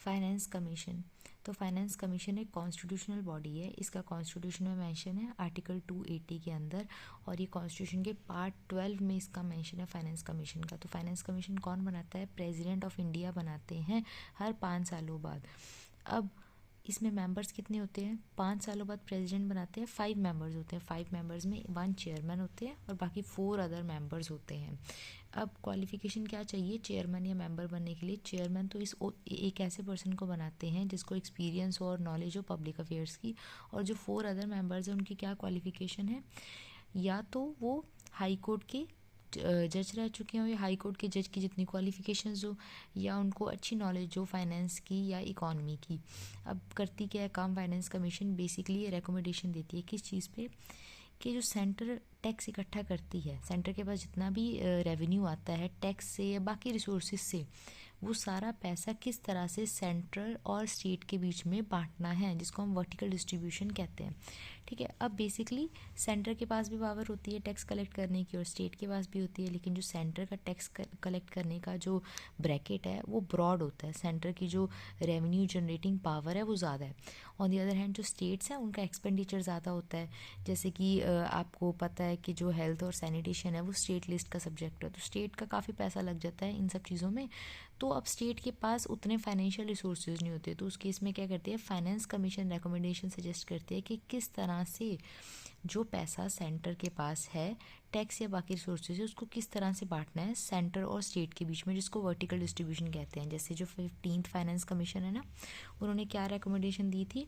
Finance commission. तो finance commission एक constitutional body है, इसका कॉन्स्टिट्यूशन में मेंशन है आर्टिकल 280 के अंदर, और ये कॉन्स्टिट्यूशन के पार्ट 12 में इसका मेंशन है फाइनेंस कमीशन का। तो फाइनेंस कमीशन कौन बनाता है? प्रेसिडेंट ऑफ इंडिया बनाते हैं हर 5 सालों बाद। अब इसमें मेंबर्स कितने होते हैं? 5 सालों बाद प्रेसिडेंट बनाते हैं, 5 मेंबर्स होते हैं। 5 मेंबर्स में 1 चेयरमैन होते हैं और बाकी 4 अदर मेंबर्स होते हैं। अब क्वालिफिकेशन क्या चाहिए चेयरमैन या मेंबर बनने के लिए? चेयरमैन तो एक ऐसे पर्सन को बनाते हैं जिसको एक्सपीरियंस और नॉलेज हो पब्लिक अफेयर्स की। और जो 4 अदर मेंबर्स हैं उनकी क्या क्वालिफिकेशन है? या तो वो हाई कोर्ट के जज रह चुके हों या हाई कोर्ट के जज की जितनी क्वालिफिकेशंस हो, या उनको अच्छी नॉलेज हो फाइनेंस की या इकॉनमी की। अब करती क्या है काम फाइनेंस कमीशन? बेसिकली ये रिकमेंडेशन देती है किस चीज़ पे? कि जो सेंटर टैक्स इकट्ठा करती है, सेंटर के पास जितना भी रेवेन्यू आता है टैक्स से या बाकी रिसोर्सेज से, वो सारा पैसा किस तरह से सेंट्रल और स्टेट के बीच में बांटना है, जिसको हम वर्टिकल डिस्ट्रीब्यूशन कहते हैं। ठीक है। अब बेसिकली सेंटर के पास भी पावर होती है टैक्स कलेक्ट करने की और स्टेट के पास भी होती है, लेकिन जो सेंटर का टैक्स कलेक्ट करने का जो ब्रैकेट है वो ब्रॉड होता है। सेंटर की जो रेवेन्यू जनरेटिंग पावर है वो ज़्यादा है। ऑन दी अदर हैंड जो स्टेट्स हैं उनका एक्सपेंडिचर ज़्यादा होता है। जैसे कि आपको पता है कि जो हेल्थ और सैनिटेशन है वो स्टेट लिस्ट का सब्जेक्ट है, तो स्टेट का काफ़ी पैसा लग जाता है इन सब चीज़ों में। तो अब स्टेट के पास उतने फाइनेंशियल रिसोर्सेज नहीं होते, तो उस केस में क्या करती है फाइनेंस कमीशन रिकमेंडेशन सजेस्ट करती है कि किस तरह से जो पैसा सेंटर के पास है टैक्स या बाकी रिसोर्सेज है उसको किस तरह से बांटना है सेंटर और स्टेट के बीच में, जिसको वर्टिकल डिस्ट्रीब्यूशन कहते हैं। जैसे जो 15th फाइनेंस कमीशन है ना, उन्होंने क्या रिकमेंडेशन दी थी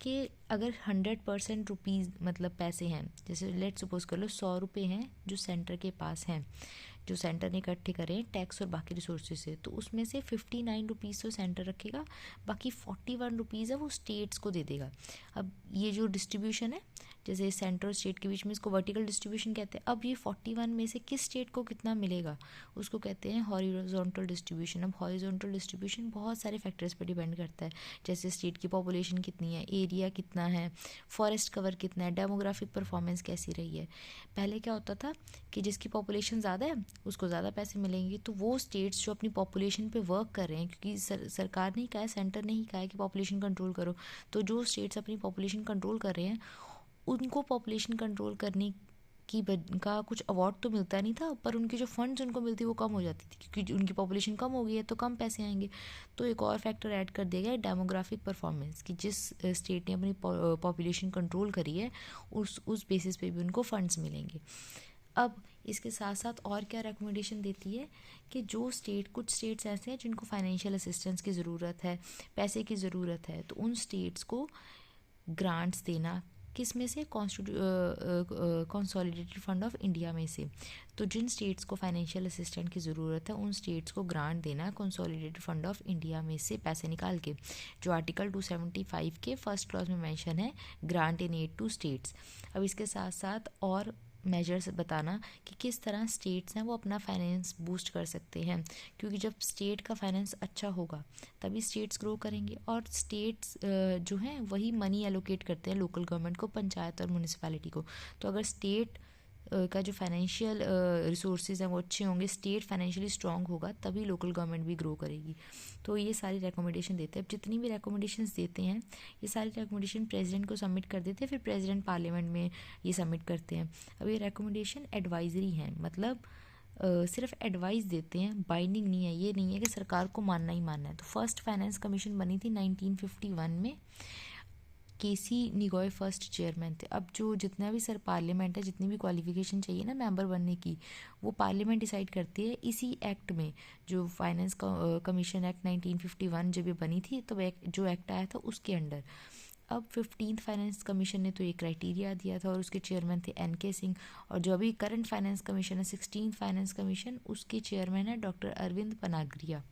कि अगर 100% रुपीज़ मतलब पैसे हैं, जैसे लेट सपोज कर लो 100 रुपये हैं जो सेंटर के पास हैं, जो सेंटर ने इकट्ठे करें टैक्स और बाकी रिसोर्सेज से, तो उसमें से 59 रुपीज़ तो सेंटर रखेगा, बाकी 41 रुपीज़ है वो स्टेट्स को दे देगा। अब ये जो डिस्ट्रीब्यूशन है जैसे सेंटर और स्टेट के बीच में, इसको वर्टिकल डिस्ट्रीब्यूशन कहते हैं। अब ये 41 में से किस स्टेट को कितना मिलेगा उसको कहते हैं हॉरिजॉन्टल डिस्ट्रीब्यूशन। अब हॉरिजॉन्टल डिस्ट्रीब्यूशन बहुत सारे फैक्टर्स पर डिपेंड करता है, जैसे स्टेट की पॉपुलेशन कितनी है, एरिया कितना है, फॉरेस्ट कवर कितना है, डेमोग्राफिक परफॉर्मेंस कैसी रही है। पहले क्या होता था कि जिसकी पॉपुलेशन ज़्यादा है उसको ज़्यादा पैसे मिलेंगे, तो वो स्टेट्स जो अपनी पॉपुलेशन पे वर्क कर रहे हैं, क्योंकि सरकार ने ही कहा है, सेंटर ने ही कहा है कि पॉपुलेशन कंट्रोल करो, तो जो स्टेट्स अपनी पॉपुलेशन कंट्रोल कर रहे हैं उनको पॉपुलेशन कंट्रोल करने का कुछ अवार्ड तो मिलता नहीं था, पर उनके जो फंड्स उनको मिलती वो कम हो जाती थी, क्योंकि उनकी पॉपुलेशन कम हो गई है तो कम पैसे आएंगे। तो एक और फैक्टर ऐड कर दिया गया डेमोग्राफिक परफॉर्मेंस, कि जिस स्टेट ने अपनी पॉपुलेशन कंट्रोल करी है उस बेसिस पे भी उनको फंड्स मिलेंगे। अब इसके साथ साथ और क्या रिकमेंडेशन देती है कि जो कुछ स्टेट्स ऐसे हैं जिनको फाइनेंशियल असिस्टेंस की ज़रूरत है, पैसे की ज़रूरत है, तो उन स्टेट्स को ग्रांट्स देना किस में से? कंसोलिडेटेड फंड ऑफ इंडिया में से। तो जिन स्टेट्स को फाइनेंशियल असिस्टेंट की ज़रूरत है उन स्टेट्स को ग्रांट देना कंसोलिडेटेड फंड ऑफ इंडिया में से पैसे निकाल के, जो आर्टिकल 275 के फर्स्ट क्लॉज में मेंशन है, grant in aid to states. अब इसके साथ साथ और मेजर्स बताना कि किस तरह स्टेट्स हैं वो अपना फाइनेंस बूस्ट कर सकते हैं, क्योंकि जब स्टेट का फाइनेंस अच्छा होगा तभी स्टेट्स ग्रो करेंगे, और स्टेट्स जो हैं वही मनी एलोकेट करते हैं लोकल गवर्नमेंट को, पंचायत और म्यूनिसिपैलिटी को। तो अगर स्टेट का जो फाइनेंशियल रिसोर्सेज हैं वो अच्छे होंगे, स्टेट फाइनेंशियली स्ट्रांग होगा, तभी लोकल गवर्नमेंट भी ग्रो करेगी। तो ये सारी रिकमेंडेशन देते हैं। अब जितनी भी रिकमेंडेशंस देते हैं ये सारी रिकमेंडेशन प्रेसिडेंट को सबमिट कर देते हैं, फिर प्रेसिडेंट पार्लियामेंट में ये सबमिट करते हैं। अब ये रिकमेंडेशन एडवाइजरी हैं, मतलब सिर्फ एडवाइस देते हैं, बाइंडिंग नहीं है। ये नहीं है कि सरकार को मानना ही मानना है। तो फर्स्ट फाइनेंस कमीशन बनी थी 1951 में, केसी निगोय फर्स्ट चेयरमैन थे। अब जो जितना भी सर पार्लियामेंट है, जितनी भी क्वालिफिकेशन चाहिए ना मेंबर बनने की, वो पार्लियामेंट डिसाइड करती है इसी एक्ट में। जो फाइनेंस कमीशन एक्ट 1951 जब ये बनी थी तो जो एक्ट आया था उसके अंडर। अब 15th फाइनेंस कमीशन ने तो ये क्राइटेरिया दिया था और उसके चेयरमैन थे NK सिंह, और जो अभी करंट फाइनेंस कमीशन है 16th फाइनेंस कमीशन, उसके चेयरमैन है डॉक्टर अरविंद पनागरिया।